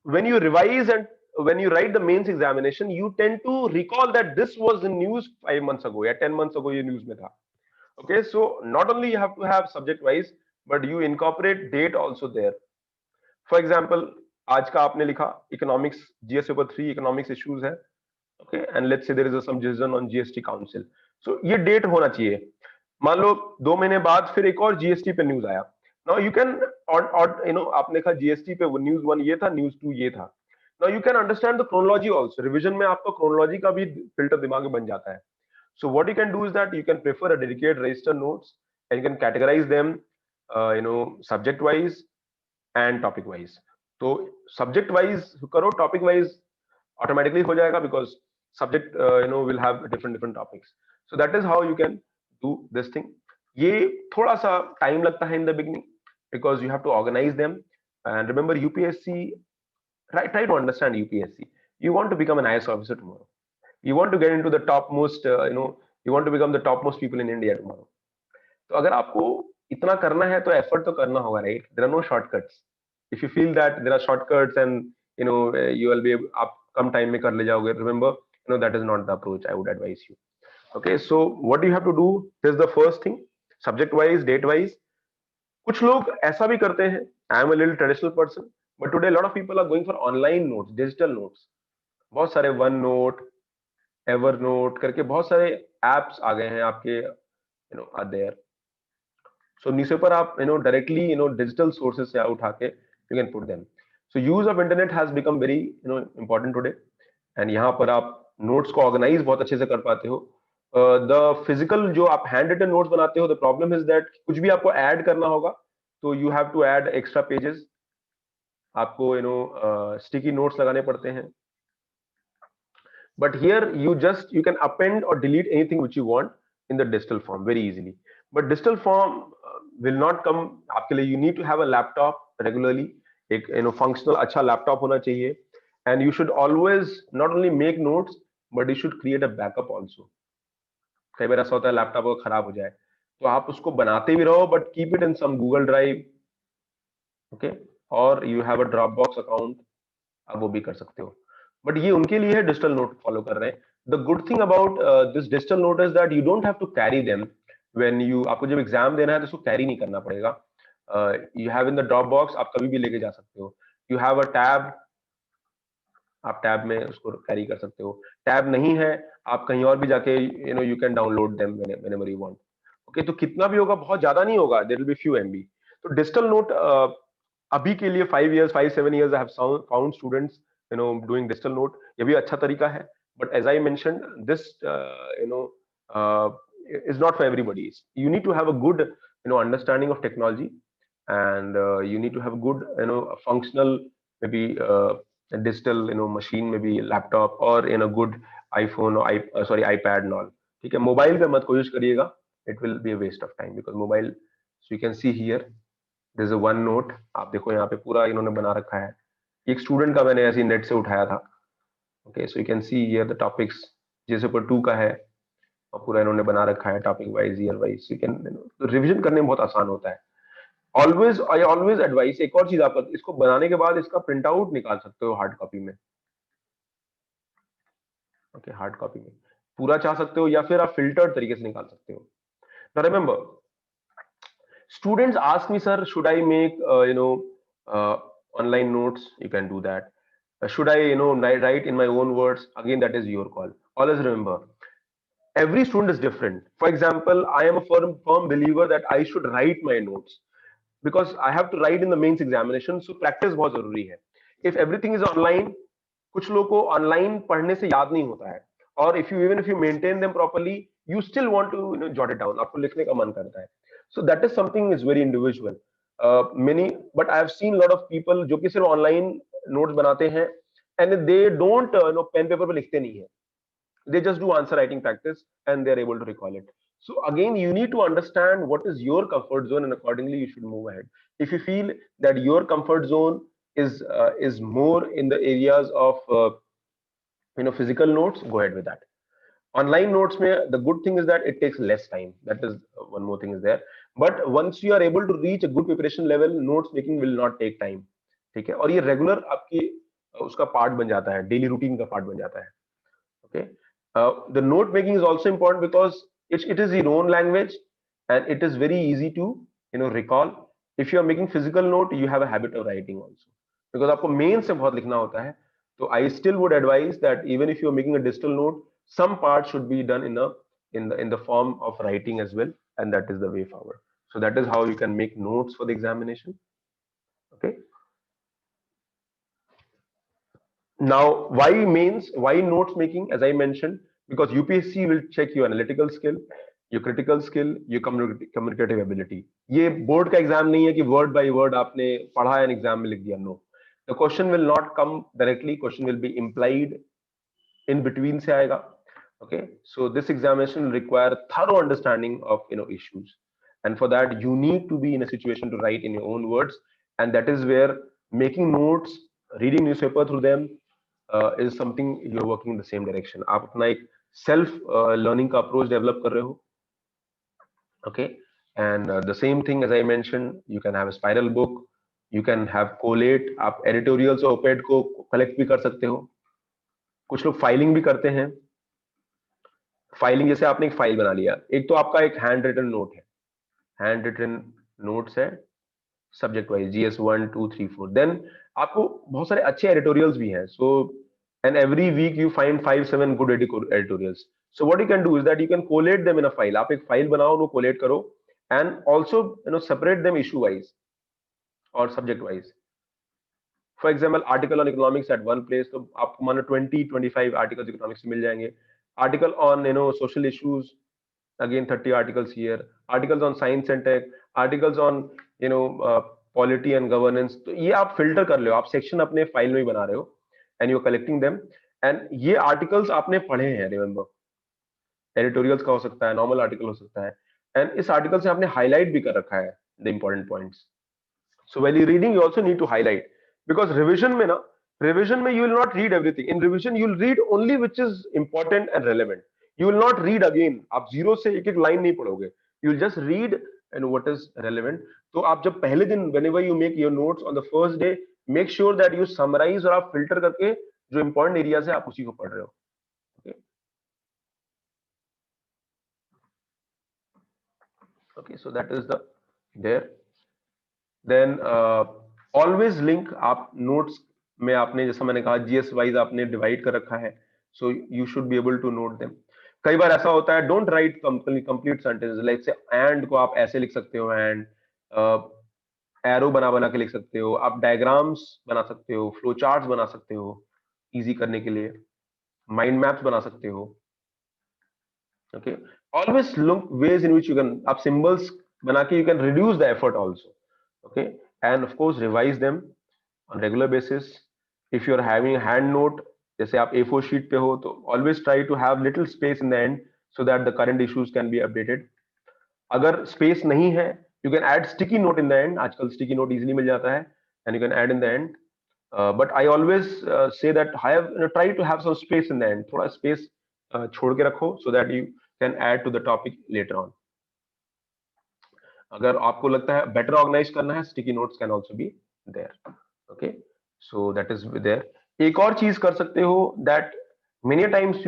when you revise and when you write the mains examination, you tend to recall that this was in news 5 months ago या 10 months ago ये news में था. Okay, so not only you have to have subject wise, but you incorporate date also there. For example, आज का आपने लिखा economics, GS paper 3 economics issues है. Okay, and let's say there is some decision on GST council. So ये date होना चाहिए. मान लो 2 महीने बाद फिर एक और GST पे न्यूज आया. नाउ यू कैन आपने कहा GST पे न्यूज 1 ये था, न्यूज 2 ये था. Now you can understand the chronology also. Revision में आपका क्रोनोलॉजी का भी फिल्टर दिमाग में बन जाता है. So what you can do is that you can prefer a dedicated register notes and you can categorize them subject wise and topic wise. तो सब्जेक्ट वाइज करो, टॉपिक वाइज ऑटोमेटिकली हो जाएगा, because subject will have different different topics. So that is how you can do this thing. ये थोड़ा सा time लगता है in the beginning, because you have to organize them. And remember, UPSC, try to understand UPSC. You want to become an IAS officer tomorrow. You want to get into the topmost, you want to become the topmost people in India tomorrow. तो अगर आपको इतना करना है तो effort तो करना होगा, right? There are no shortcuts. If you feel that there are shortcuts and you will be, आप कम टाइम में कर ले जाओगे, remember that is not the approach I would advise you. Okay, so what you have to do, this is the first thing, subject wise, date wise. कुछ लोग ऐसा भी करते हैं, I am a little traditional person, but today lot of people are going for online notes, digital notes. बहुत सारे one note, ever note करके बहुत सारे एप्स आ गए हैं आपके, आर देयर. सो न्यूज़पेपर आप डायरेक्टली डिजिटल सोर्सेज से उठा के you can put them. So use of internet has become very important today, and यहाँ पर आप नोट्स को ऑर्गेनाइज बहुत अच्छे से कर पाते हो. द फिजिकल जो आप हैंड रिटन नोट्स बनाते हो, द प्रॉब्लम इज दैट कुछ भी आपको ऐड करना होगा तो you have to add extra pages. आपको स्टिकी नोट्स लगाने पड़ते हैं. But here you can append or delete anything which you want in the digital form very easily. But digital form will not come आपके लिए. You need to have a laptop regularly, एक functional अच्छा laptop होना चाहिए. And you should always not only make notes, but you should create a backup also. कई बार ऐसा होता है लैपटॉप अगर खराब हो जाए तो आप उसको बनाते भी रहो, but keep it in some Google Drive. Okay, और you have a Dropbox account, आप वो भी कर सकते हो. बट ये उनके लिए है डिजिटल नोट फॉलो कर रहे हैं. The good thing about this digital note is that you don't have to carry them when you, आपको जब एग्जाम देना है तो उसको कैरी नहीं करना पड़ेगा. You have in the drop box, आप कभी भी लेके जा सकते हो. यू हैव अ टैब, आप टैब में उसको कैरी कर सकते हो. टैब नहीं है, आप कहीं और भी जाके you can download them whenever you want. Okay, तो कितना भी होगा, बहुत ज्यादा नहीं होगा, there will be few MB. तो डिजिटल नोट अभी के लिए 5 years 5 7 years I have found students doing digital note. ये भी अच्छा तरीका है, but as I mentioned this is not for everybody. You need to have a good understanding of technology, and you need to have good functional, maybe a digital machine, maybe laptop, or in a good iPhone or sorry iPad and all. ठीक है, mobile पे मत कोशिश करिएगा, it will be a waste of time because mobile. So you can see here there is a one note. आप देखो यहाँ पे पूरा इन्होंने बना रखा है. एक स्टूडेंट का मैंने ऐसी नेट से उठाया था. Okay, so you can see here the topics, जैसे पर 2 का है और पूरा इन्होंने बना रखा है topic wise, year wise. You can revision करने में बहुत आसान होता है. ऑलवेज आई ऑलवेज एडवाइस, एक और चीज, आप इसको बनाने के बाद इसका प्रिंट आउट निकाल सकते हो हार्ड कॉपी में. ओके, हार्ड कॉपी में पूरा चाह सकते हो, या फिर आप फिल्टर्ड तरीके से निकाल सकते हो. Now remember, students ask me, sir, should I make online notes? You can do that. Should I write in my own words? Again, that is your call. Always remember, every student is different. For example, I am a firm believer that I should write my notes because I have to write in the mains examination. So practice बहुत जरूरी है. If everything is online, कुछ लोगों को online पढ़ने से याद नहीं होता है, और if you even if you maintain them properly, you still want to jot it down, आपको लिखने का मन करता है. So that is something is very individual. Many, but I have seen a lot of people जो कि सिर्फ online notes बनाते हैं and they don't pen paper पे लिखते नहीं है. They just do answer writing practice and they're able to recall it. So again, you need to understand what is your comfort zone and accordingly you should move ahead. If you feel that your comfort zone is more in the areas of physical notes, go ahead with that. Online notes में the good thing is that it takes less time. That is one more thing is there. But once you are able to reach a good preparation level, notes making will not take time. ठीक है, और ये regular आपकी उसका part बन जाता है, daily routine का पार्ट बन जाता है. Okay, the note making is also important because it is your own language and it is very easy to recall. If you are making physical note, you have a habit of writing also because आपको main से बहुत लिखना होता है. So I still would advise that even if you are making a digital note, some part should be done in the form of writing as well, and that is the way forward. So that is how you can make notes for the examination. Okay. Now, why notes making? As I mentioned, because UPSC will check your analytical skill, your critical skill, your communicative ability. ये board का exam नहीं है कि word by word आपने पढ़ा है exam में लिख दिया. No, the question will not come directly, question will be implied in between से आएगा. Okay, so this examination will require thorough understanding of issues, and for that you need to be in a situation to write in your own words, and that is where making notes, reading newspaper through them is something you're working in the same direction. आप अपना एक self learning का approach develop कर रहे हो. Okay, and the same thing as I mentioned, you can have a spiral book, you can have collate, आप editorials और op-ed को collect भी कर सकते हो. कुछ लोग फाइलिंग भी करते हैं. फाइलिंग जैसे आपने एक फाइल बना लिया, एक तो आपका एक हैंड रिटन नोट है, हैंड रिटन नोट्स है सब्जेक्ट वाइज GS 1 2 3 4. देन आपको बहुत सारे अच्छे एडिटोरियल्स भी हैं. So and every week you find 5-7 good editorials. So what you can do is that you can collate them in a file. आप एक फाइल बनाओ, उनको कोलेट करो and also separate them issue wise और subject wise. For example article on economics eight one place, तो आपको मानो 20-25 articles economics मिल जाएंगे. Article on social issues, again 30 articles here. Articles on science and tech, articles on polity and governance. तो ये आप filter कर लो, आप सेक्शन अपने फाइल में ही बना रहे हो and you collecting them. And ये आर्टिकल्स आपने पढ़े हैं, रिमेंबर. एडिटोरियल्स का हो सकता है, नॉर्मल आर्टिकल हो सकता है, एंड इस आर्टिकल से आपने हाईलाइट भी कर रखा है the important points. So when you reading you also need to highlight, because revision में you will not read everything. In revision you will read only which is important and relevant. You will not read again. आप zero से एक एक line नहीं पढ़ोगे. You will just read and what is relevant. तो आप जब पहले दिन whenever you make your notes on the first day, make sure that you summarize और आप filter करके जो important areas है आप उसी को पढ़ रहे हो. Okay. Okay, so that is the there. Then always link. आप notes में आपने जैसा मैंने कहा GS wise आपने divide कर रखा है. So you should be able to note them. कई बार ऐसा होता है, don't write complete sentence. Like से एंड को आप ऐसे लिख सकते हो, एंड एरो बना बना के लिख सकते हो, आप डायग्राम्स बना सकते हो, फ्लो चार्ट्स बना सकते हो इजी करने के लिए, माइंड मैप्स बना सकते हो. Okay, always look ways in which you can, आप सिंबल्स बना के you can reduce the effort also. Okay, and of course revise them on regular basis. If you are having hand note, जैसे आप A4 sheet पे हो, तो always try to have little space in the end so that the current issues can be updated. अगर space नहीं है, you can add sticky note in the end. आजकल sticky note easily मिल जाता है and you can add in the end. But I always say that try to have some space in the end. थोड़ा space छोड़ के रखो so that you can add to the topic later on. अगर आपको लगता है better organize करना है, sticky notes can also be there. Okay, so that is there. एक और चीज कर सकते हो, दैट मेनी टाइम्स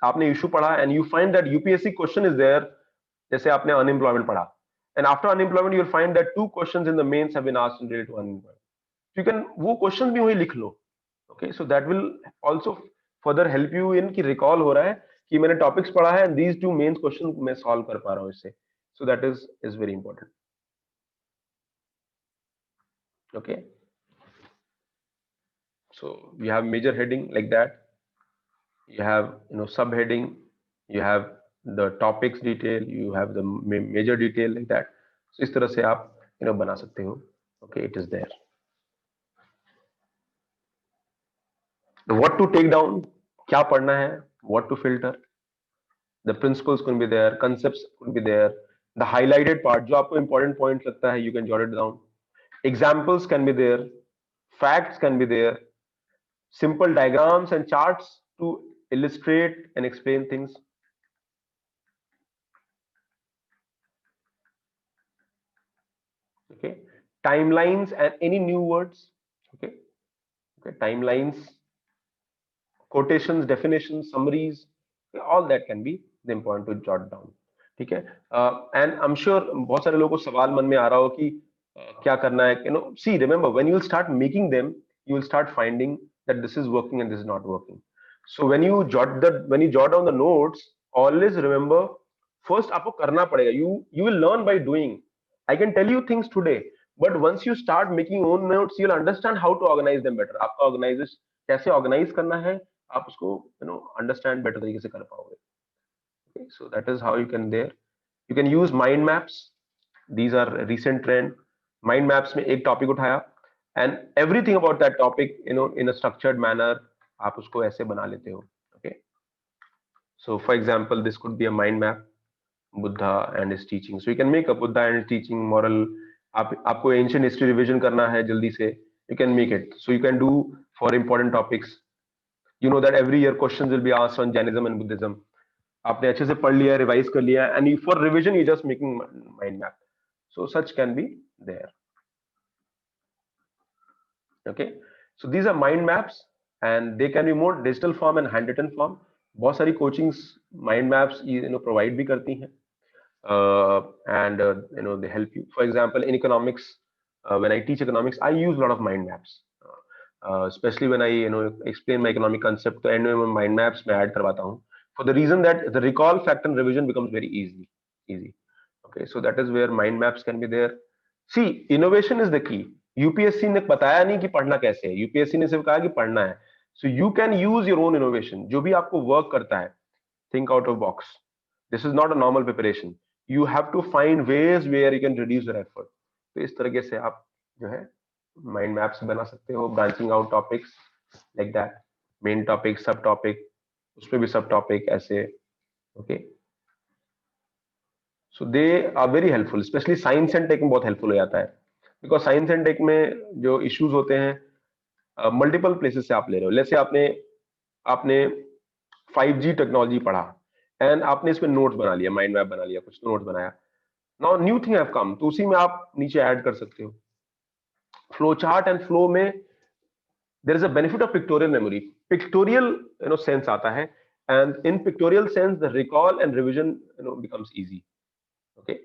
आपने इशू पढ़ा and you find that UPSC question is there. जैसे आपने अनएम्प्लॉयमेंट पढ़ा and after unemployment you will find that 2 questions in the mains have been asked related to unemployment. You can वो questions भी वही लिख लो. Okay, so that will also further help you in कि recall हो रहा है कि मैंने टॉपिक्स पढ़ा है एंड दीज 2 मेंस क्वेश्चन मैं सॉल्व कर पा रहा हूं इससे. सो that is very important. Okay, so you have major heading like that, you have subheading, you have the topics detail, you have the major detail like that. So इस तरह से आप बना सकते हो. Okay, it is there. What to take down, क्या पढ़ना है, what to filter, the principles could be there, concepts could be there, the highlighted part जो आपको important point लगता है, you can jot it down. Examples can be there, facts can be there, simple diagrams and charts to illustrate and explain things. Okay, timelines and any new words. Okay, timelines, quotations, definitions, summaries, all that can be the important to jot down. ठीक है. And I'm sure बहुत सारे लोगों को सवाल मन में आ रहा हो कि क्या करना है. See, remember, when you will start making them, you will start finding that this is working and this is not working. So when you jot down the notes, always remember, first आपको करना पड़ेगा. You will learn by doing. I can tell you things today, but once you start making own notes, you'll understand how to organize them better. आपका organize कैसे organize करना है, आप उसको understand better तरीके से कर पाओगे. Okay, so that is how you can there. You can use mind maps. These are recent trend. Mind maps में एक topic उठाया and everything about that topic in a structured manner आप उसको ऐसे बना लेते हो. Okay, so for example this could be a mind map, Buddha and his teaching. So you can make a Buddha and his teaching moral. आपको ancient history revision करना है जल्दी से, you can make it. So you can do for important topics. You know that every year questions will be asked on Jainism and Buddhism. आपने अच्छे से पढ़ लिया, रिवाइज कर लिया, and for revision you just making mind map. So such can be there. Okay, so these are mind maps and they can be more digital form and handwritten form. बहुत सारी coachings mind maps provide भी करती हैं. And they help you. For example, in economics, when I teach economics, I use a lot of mind maps. Especially when I explain my economic concept, तो end में mind maps मैं add करवाता हूँ. For the reason that the recall factor and revision becomes very easy. Okay, so that is where mind maps can be there. See, innovation is the key. UPSC ने बताया नहीं कि पढ़ना कैसे है. UPSC ने सिर्फ कहा कि पढ़ना है. So you can use your own innovation. जो भी आपको work करता है, think out of box. This is not a normal preparation. You have to find ways where you can reduce your effort. तो इस तरीके से आप जो है माइंड मैप्स बना सकते हो, branching out topics like that, main topic, sub topic, उसमें भी सब टॉपिक ऐसे. Okay, so they are very helpful. Specially science and tech में बहुत हेल्पफुल हो जाता है, बिकॉज साइंस एंड टेक में जो इश्यूज होते हैं मल्टीपल प्लेसेस से आप ले रहे हो. जैसे आपने 5G टेक्नोलॉजी पढ़ा एंड आपने इसमें नोट्स बना लिया, माइंड मैप बना लिया, कुछ नोट्स बनाया. Now new thing have come, तो उसी में आप नीचे ऐड कर सकते हो. फ्लो चार्ट एंड फ्लो में there is a benefit of pictorial memory. Pictorial sense आता है, and in pictorial sense the recall and revision becomes easy. Okay,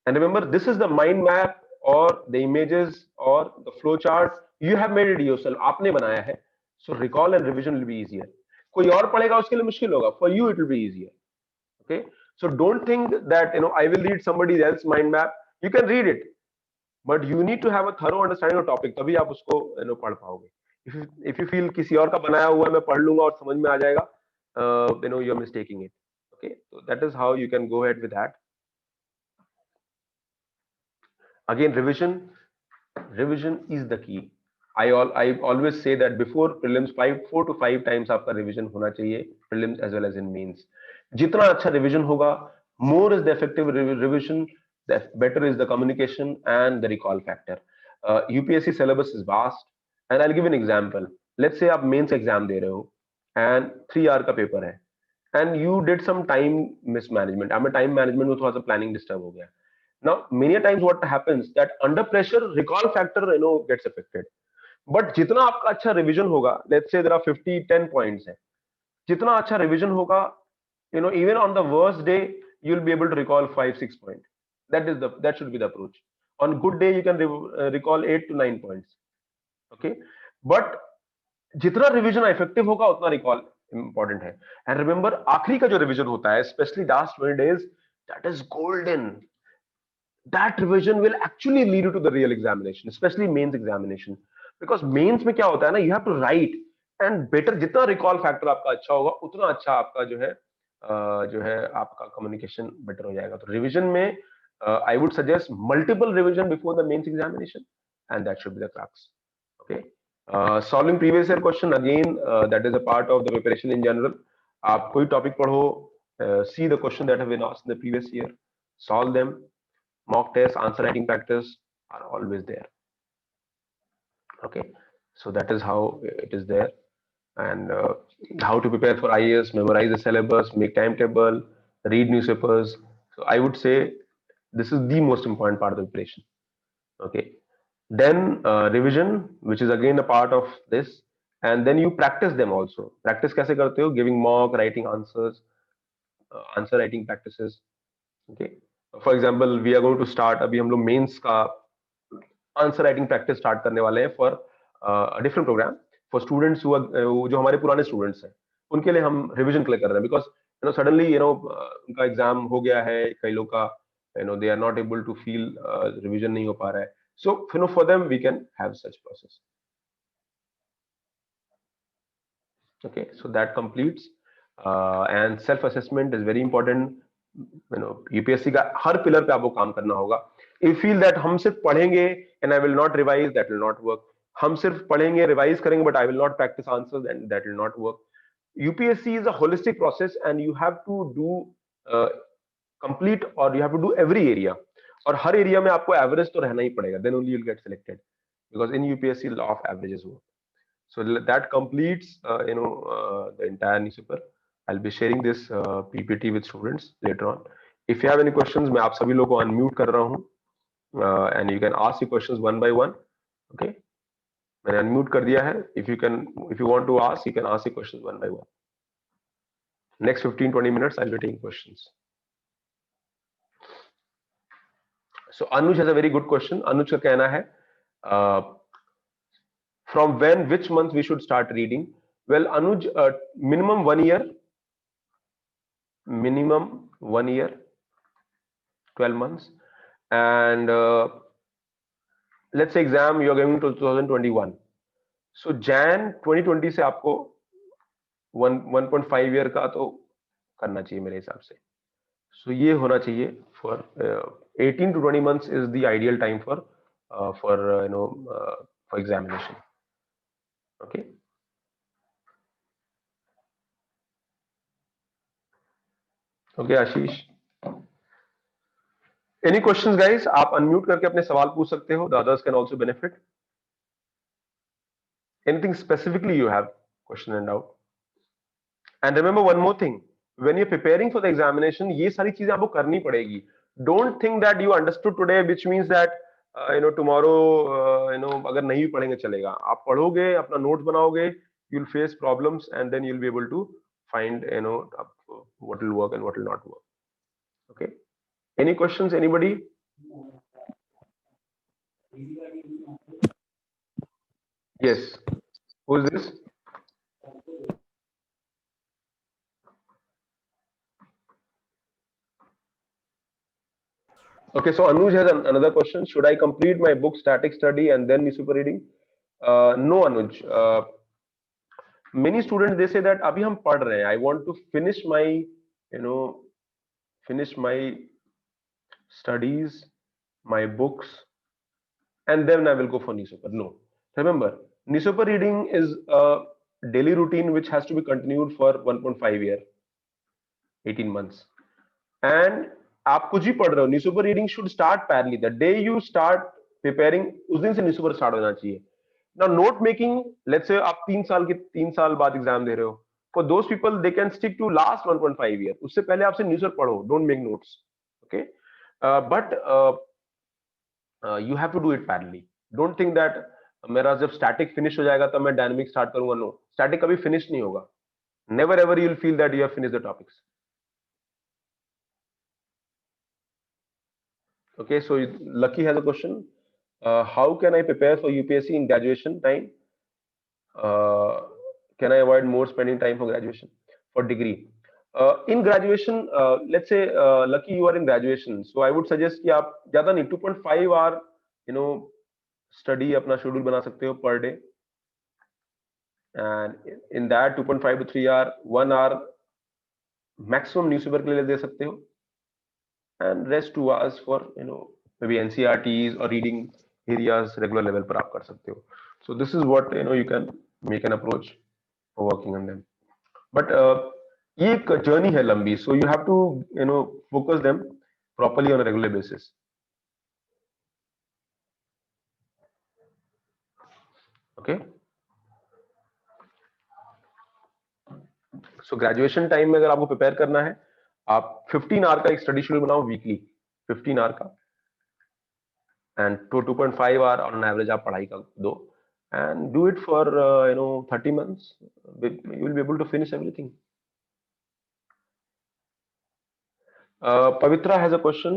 and remember this is the mind map or the images or the flow chart, you have made it yourself, आपने बनाया है. So recall and revision will be easier. कोई और पढ़ेगा उसके लिए मुश्किल होगा, for you it will be easier. Okay, so don't think that I will read somebody else's mind map. You can read it, but you need to have a thorough understanding of topic, तभी आप उसको पढ़ पाओगे. If you feel किसी और का बनाया हुआ मैं पढ़ लूंगा और समझ में आ जाएगा, you are mistaking it. Okay, so that is how you can go ahead with that. Again, revision is the key. I always say that before prelims 4 to 5 times आपका revision होना चाहिए, prelims as well as in mains. जितना अच्छा revision होगा, more is the effective revision, the better is the communication and the recall factor. UPSC syllabus is vast, and I'll give an example. Let's say आप mains exam दे रहे हो and 3 hour का paper है, and you did some time mismanagement. आपने time management में थोड़ा सा planning disturb हो गया. Now many times what happens that under pressure recall factor gets affected. But जितना आपका अच्छा revision होगा, let's say there are 10 points है, जितना अच्छा revision होगा, even on the worst day you'll be able to recall 5-6 points. That should be the approach. On good day you can recall 8 to 9 points. Okay, but जितना revision effective होगा उतना recall important है. And remember आखिरी का जो revision होता है, especially last 20 days, that is golden. That revision will actually lead you to the real examination, especially mains examination. Because mains में क्या होता है ना, you have to write and better, जितना recall factor आपका अच्छा होगा उतना अच्छा आपका जो है जो है आपका कम्युनिकेशन बेटर हो जाएगा। तो रिविजन में I would suggest multiple revision before the mains examination and that should be the crux. Okay, solving previous year question again that is a part of the preparation in general. आप कोई topic पढ़ो, see the question that have been asked in the previous year, solve them. Mock tests, answer writing practice are always there. Okay, so that is how it is there. And how to prepare for IAS, memorize the syllabus, make timetable, read newspapers. So I would say this is the most important part of the preparation. Okay, then revision, which is again a part of this, and then you practice them also. Practice कैसे करते हो? Giving mock, writing answers, answer writing practices. Okay, for example we are going to start, अभी हम लोग mains का answer writing practice start करने वाले हैं for different program for students जो हमारे पुराने स्टूडेंट्स हैं, उनके लिए हम रिवीजन के लिए कर रहे हैं। बिकॉज सडनली उनका एग्जाम हो गया है, कई लोग का they are not able to feel, revision नहीं हो पा रहा है। So for them we can have such process. Okay, so that completes, and self assessment is very important। UPSC का हर पिलर पे आपको काम करना होगा। इफ फील दैट हम सिर्फ पढ़ेंगे and I will not revise, that will not work. हम सिर्फ पढ़ेंगे रिवाइज करेंगे but I will not practise answers, and that will not work. UPSC is a holistic process and you have to do complete, और you have to do every area, और हर area में आपको average तो रहना ही पड़ेगा, then only you will get selected, because in UPSC law of averages work. So that completes the entire newspaper. I'll be sharing this PPT with students later on. If you have any questions, मैं आप सभी लोगों को unmute कर रहा हूँ, and you can ask your questions one by one. Okay, मैंने unmute कर दिया है। If you want to ask, you can ask your questions one by one. Next 15-20 minutes, I'll be taking questions. So Anuj has a very good question. Anuj का कहना है, from which month we should start reading? Well, Anuj, minimum 1 year, 12 months, and let's say exam you are going to 2021, so Jan 2020 से आपको 1.5 year का तो करना चाहिए मेरे हिसाब से। so ये होना चाहिए for 18 to 20 months is the ideal time for examination. Okay, okay Ashish, any questions guys? आप unmute करके अपने सवाल पूछ सकते हो, the others can also benefit. Anything specifically you have question and doubt? And remember one more thing, when you're preparing for the examination, ये सारी चीजें आपको करनी पड़ेगी। Don't think that you understood today, which means that tomorrow अगर नहीं पढ़ेंगे चलेगा। आप पढ़ोगे, अपना नोट्स बनाओगे, you'll face problems and then you'll be able to find what will work and what will not work. Okay, any questions anybody? Yes, who is this? Okay, so Anuj has another question. Should I complete my book static study and then newspaper reading? No, Anuj. Many students they say that abhi hum pad rahe hain, I want to finish my studies, my books, and then I will go for newspaper. No, remember, newspaper reading is a daily routine which has to be continued for 1.5 year, 18 months, and आप कुछ ही पढ़ रहे हो, newspaper reading should start parallelly. The day you start preparing, उस दिन से newspaper start होना चाहिए। Now note making, let's say आप 3 साल बाद एग्जाम दे रहे हो, for those people they can stick to last 1.5 year, उससे पहले आपसे न्यूज़पेपर पढ़ो, don't make notes. Okay, but you have to do it parallelly. Don't think that मेरा जब स्टैटिक फिनिश हो जाएगा तब मैं डायनेमिक स्टार्ट करूंगा। नो, स्टैटिक कभी फिनिश नहीं होगा। Never ever you will feel that you have finished the topics. Okay, so Lucky has a question. How can I prepare for UPSC in graduation time? Can I avoid more spending time for graduation, for degree? In graduation, let's say Lucky, you are in graduation, so I would suggest कि आप ज़्यादा नहीं, 2.5 hour study अपना schedule बना सकते हो per day, and in that 2.5 to 3 hour, 1 hour maximum newspaper के लिए दे सकते हो, and rest 2 hours for may be NCERTs और रीडिंग एरियाज रेगुलर लेवल पर आप कर सकते हो. So this is what you can make an approach for working on them. But ये एक जर्नी है लंबी, so you have to focus them properly on regular basis. Okay, so graduation time में अगर आपको प्रिपेयर करना है, आप 15 आवर का एक स्टडी शेड्यूल बनाओ वीकली, 15 आवर का, एंड 2.5 आवर ऑन एवरेज आप पढ़ाई का दो, and do it for 30 months. You will be able to finish everything. Pavitra has a question.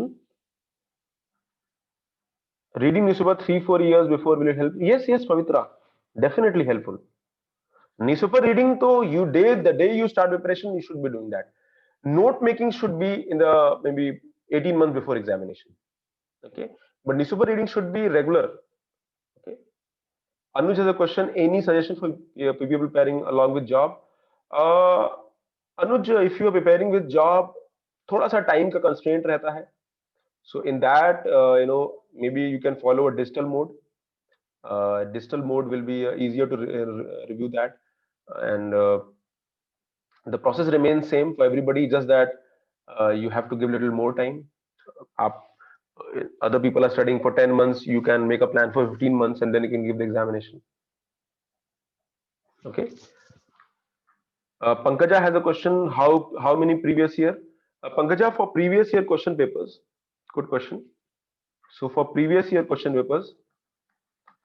Reading newspaper 3-4 years before, will it help? Yes, Pavitra, definitely helpful. Newspaper reading, तो the day you start preparation, you should be doing that. Note making should be in the maybe 18 months before examination. Okay, but newspaper reading should be regular. Okay, Anuj has a question. Any suggestion for people preparing along with job? Anuj, if you are preparing with job, थोड़ा सा time का constraint रहता है. So in that, maybe you can follow a digital mode. Digital mode will be easier to review that, and the process remains same for everybody, just that you have to give little more time. Other people are studying for 10 months, you can make a plan for 15 months and then you can give the examination. Okay. Pankaja has a question. How many previous year? Pankaja, for previous year question papers, good question. So for previous year question papers,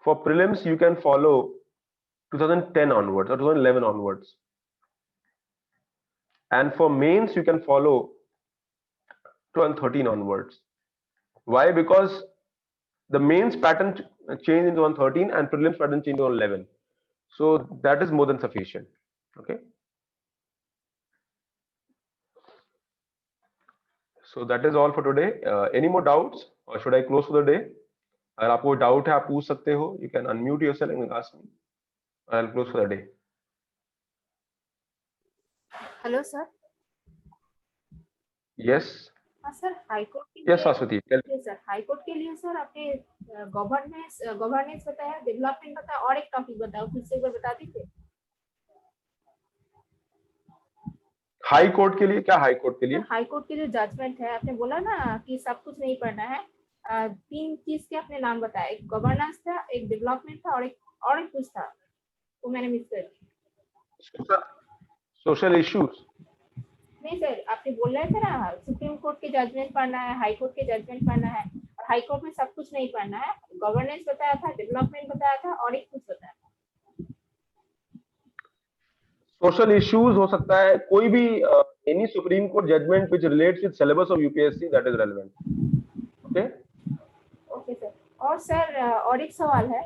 for prelims you can follow 2010 onwards or 2011 onwards, and for mains you can follow 2013 onwards. Why? Because the mains pattern changed in 2013 and prelims pattern changed in 2011. So that is more than sufficient. Okay. So that is all for today. Any more doubts or should I close for the day? अगर आपको doubt है आप पूछ सकते हो. You can unmute yourself and ask me. I'll close for the day. Hello sir. Yes. हाँ sir, high court के Yes, लिए. Saraswati. सर हाईकोर्ट के लिए सर आपने गवर्नेंस बताया, डेवलपमेंट बताया, और एक टॉपिक बताओ, फिर से एक बार बता दीजिए. हाई कोर्ट के लिए क्या? हाई कोर्ट के लिए हाई कोर्ट के जो जजमेंट है, आपने बोला ना कि सब कुछ नहीं पढ़ना है. 3 चीज के आपने नाम बताया, एक गवर्नेंस था, एक डेवलपमेंट था, और एक कुछ था, वो मैंने मिस कर दिया. Social issues. नहीं सर, आपने बोल रहे थे ना सुप्रीम कोर्ट के जजमेंट पढ़ना है, हाई कोर्ट के जजमेंट पढ़ना है, और हाई कोर्ट में सब कुछ नहीं पढ़ना है. गवर्नेंस बताया था, डेवलपमेंट बताया था, और एक कुछ बताया था. सोशल इश्यूज हो सकता है, कोई भी any supreme court judgment which relates with syllabus of UPSC, that is relevant. Okay. Okay sir. और सर और एक सवाल है.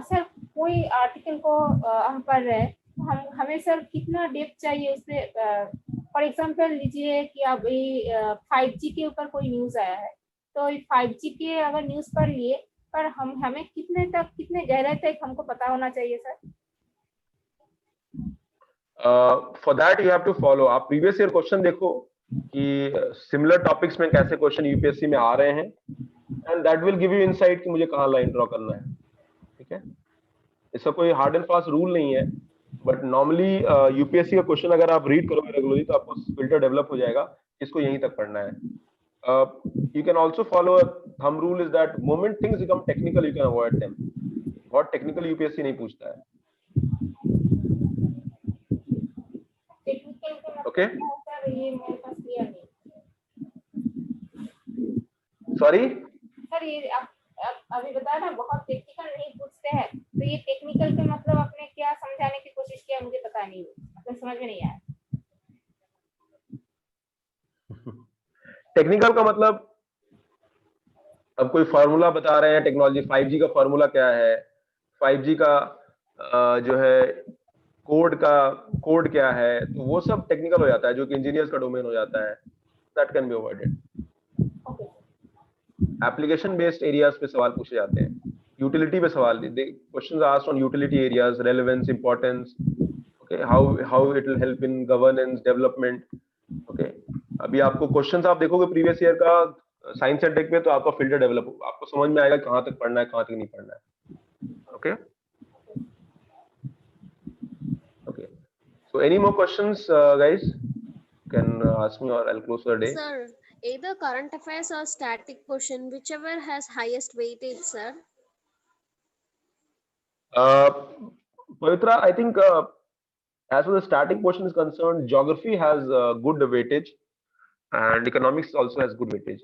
सर कोई आर्टिकल को हम पढ़ रहे हैं, तो हमें सर कितना डेप्थ चाहिए उससे. फॉर एग्जांपल लीजिए कि अभी 5G के ऊपर कोई न्यूज आया है, तो 5G के अगर न्यूज पढ़ लिए, पर हमें कितने गहराई तक हमको पता होना चाहिए sir. For that you have to follow. आप प्रीवियस ईयर क्वेश्चन देखो कि सिमिलर टॉपिक्स में कैसे क्वेश्चन यूपीएससी में आ रहे हैं, and that will give you insight कि मुझे कहाँ लाइन ड्रॉ करना है. ठीक है. इसका कोई हार्ड एंड फास्ट रूल नहीं है, बट नॉर्मली यूपीएससी का क्वेश्चन अगर आप रीड करोगे रेगुलरली तो आपको फिल्टर डेवलप हो जाएगा, इसको यहीं तक पढ़ना है. You can also follow thumb rule is that moment things become technical you can avoid them. बहुत टेक्निकल यूपीएससी नहीं पूछता है. ओके. सॉरी सर ये आप अभी बताया ना, बहुत टेक्निकल नहीं पूछते हैं, तो ये टेक्निकल का मतलब आपने क्या समझाने की कोशिश किया, मुझे पता नहीं, मतलब समझ में नहीं आया. टेक्निकल का मतलब अब कोई फार्मूला बता रहे हैं टेक्नोलॉजी, 5G का फार्मूला क्या है, 5G का जो है कोड क्या है, तो वो सब टेक्निकल हो जाता है, जो कि इंजीनियर्स का डोमेन हो जाता है. That can be avoided. Application based areas पे सवाल पूछे जाते हैं, यूटिलिटी पे सवाल. Questions asked on utility areas, relevance, importance. Okay, how it will help in governance, development. Okay अभी आपको क्वेश्चंस आप देखोगे प्रीवियस ईयर का साइंस एंड टेक में, तो आपका फिल्टर डेवलप होगा, आपको समझ में आएगा कहाँ तक पढ़ना है कहाँ तक नहीं पढ़ना है. Okay okay so any more questions guys can ask me or I'll close for the day. Sir, either current affairs or static question, whichever has highest weightage, sir. Pavitra, I think as far as the static portion is concerned, geography has good weightage and economics also has good weightage.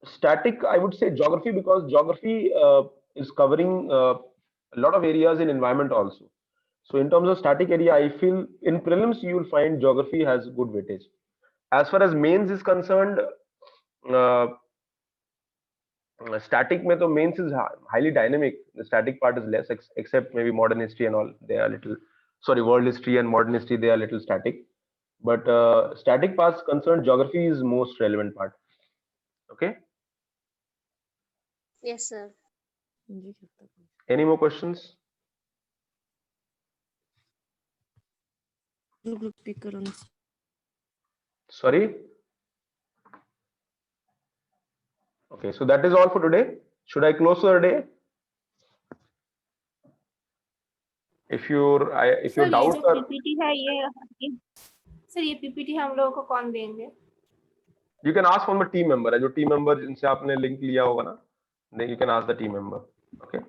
Static, I would say geography, because geography is covering a lot of areas in environment also. So in terms of static area, I feel in prelims you will find geography has good weightage. As far as mains is concerned, static mein to mains is highly dynamic. The static part is less, except maybe modern history and all. They are little, sorry, world history and modern history, they are little static. But static parts concerned, geography is most relevant part. Okay. Yes, sir. Any more questions? Sorry. Okay, so that is all for today. Should I close for the day? If your doubts are, PPT है ये sir, ये PPT हम लोगों को कौन देंगे? you can ask from a team member. जो team member जिनसे आपने लिंक लिया होगा ना, then you can ask the team member. Okay.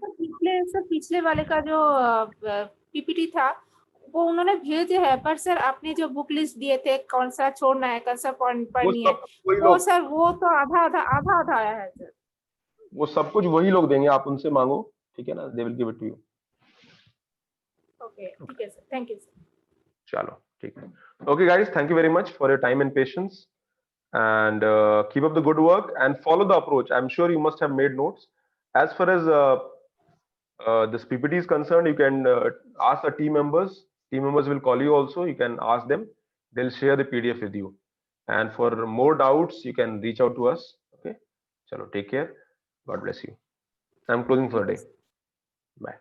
पिछले वाले का जो पीपीटी था वो उन्होंने भेजे है, पर सर आपने जो बुक लिस्ट दिए थे कौन सा छोड़ना है कौन सा पढ़नी है, वो सर वो तो आधा आया है सर. वो सब कुछ वही लोग देंगे, आप उनसे मांगो, ठीक है ना, they will give it to you. Okay ठीक है सर, थैंक यू सर. चलो ठीक है. Okay guys, thank you very much for your time and patience, and keep up the good work and follow the approach. I'm sure you must have made notes. As far as this PPT is concerned, you can ask the team members. Team members will call you also. You can ask them. They'll share the PDF with you. And for more doubts, you can reach out to us. Okay. Chalo, take care. God bless you. I'm closing for the day. Bye.